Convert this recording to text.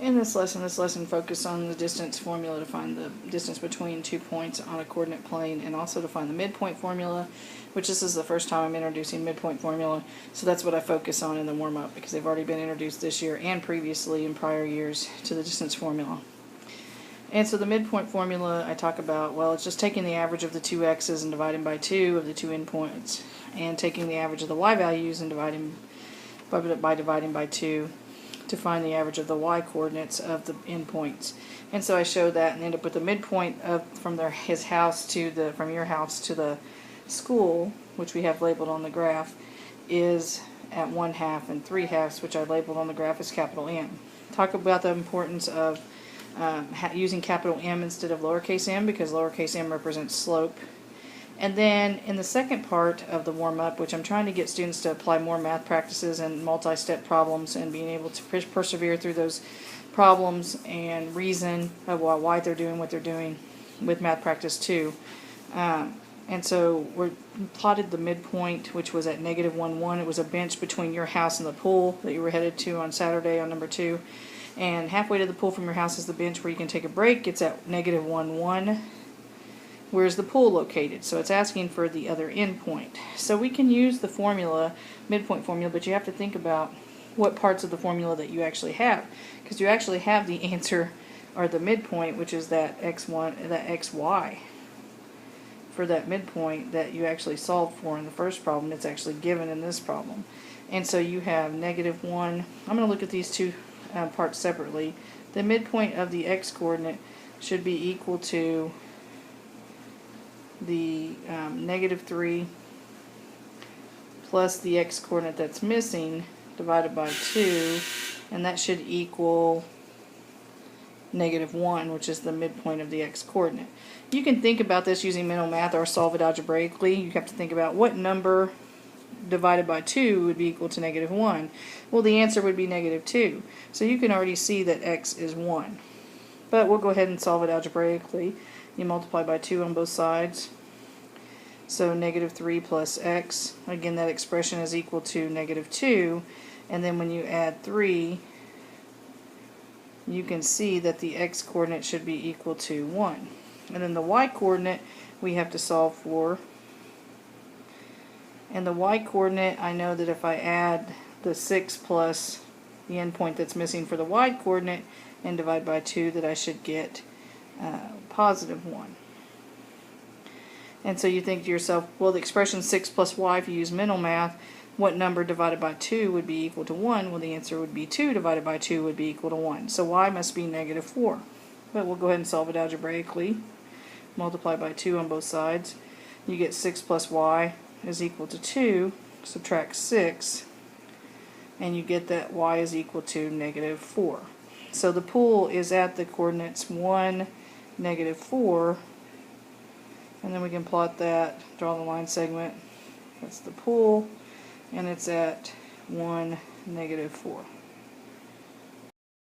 In this lesson focused on the distance formula to find the distance between 2 points on a coordinate plane, and also to find the midpoint formula, which this is the first time I'm introducing midpoint formula, so that's what I focus on in the warm-up, because they've already been introduced this year and previously in prior years to the distance formula. And so the midpoint formula I talk about, well, it's just taking the average of the two x's and dividing by 2 of the two endpoints, and taking the average of the y values and dividing by 2 to find the average of the y coordinates of the endpoints. And so I showed that and end up with the midpoint of from your house to the school, which we have labeled on the graph, is at 1/2 and 3/2, which I labeled on the graph as capital M. Talk about the importance of using capital M instead of lowercase m, because lowercase m represents slope. And then in the second part of the warm-up, which I'm trying to get students to apply more math practices and multi-step problems and being able to persevere through those problems and reason of why they're doing what they're doing with math practice 2. And so we plotted the midpoint, which was at -1, 1. It was a bench between your house and the pool that you were headed to on Saturday on number 2. And halfway to the pool from your house is the bench where you can take a break. It's at -1, 1. Where's the pool located? So it's asking for the other endpoint. So we can use the formula, midpoint formula, but you have to think about what parts of the formula that you actually have, because you actually have the answer, or the midpoint, which is that x1, that xy for that midpoint that you actually solved for in the first problem. It's actually given in this problem. And so you have -1. I'm going to look at these two parts separately. The midpoint of the x coordinate should be equal to the -3 plus the x coordinate that's missing divided by 2, and that should equal -1, which is the midpoint of the x coordinate. You can think about this using mental math or solve it algebraically. You have to think about what number divided by 2 would be equal to -1. Well, the answer would be -2. So you can already see that x is 1. But we'll go ahead and solve it algebraically. You multiply by 2 on both sides. So -3 plus x, again that expression is equal to -2. And then when you add 3, you can see that the x coordinate should be equal to 1. And then the y coordinate we have to solve for. And the y coordinate, I know that if I add the 6 plus the endpoint that's missing for the y coordinate and divide by 2, that I should get +1. And so you think to yourself, well, the expression 6 plus y, if you use mental math, what number divided by 2 would be equal to 1? Well, the answer would be 2 divided by 2 would be equal to 1. So y must be -4. But we'll go ahead and solve it algebraically. Multiply by 2 on both sides. You get 6 plus y is equal to 2. Subtract 6. And you get that y is equal to -4. So the pool is at the coordinates 1, -4. And then we can plot that, draw the line segment. That's the pool. And it's at 1, -4.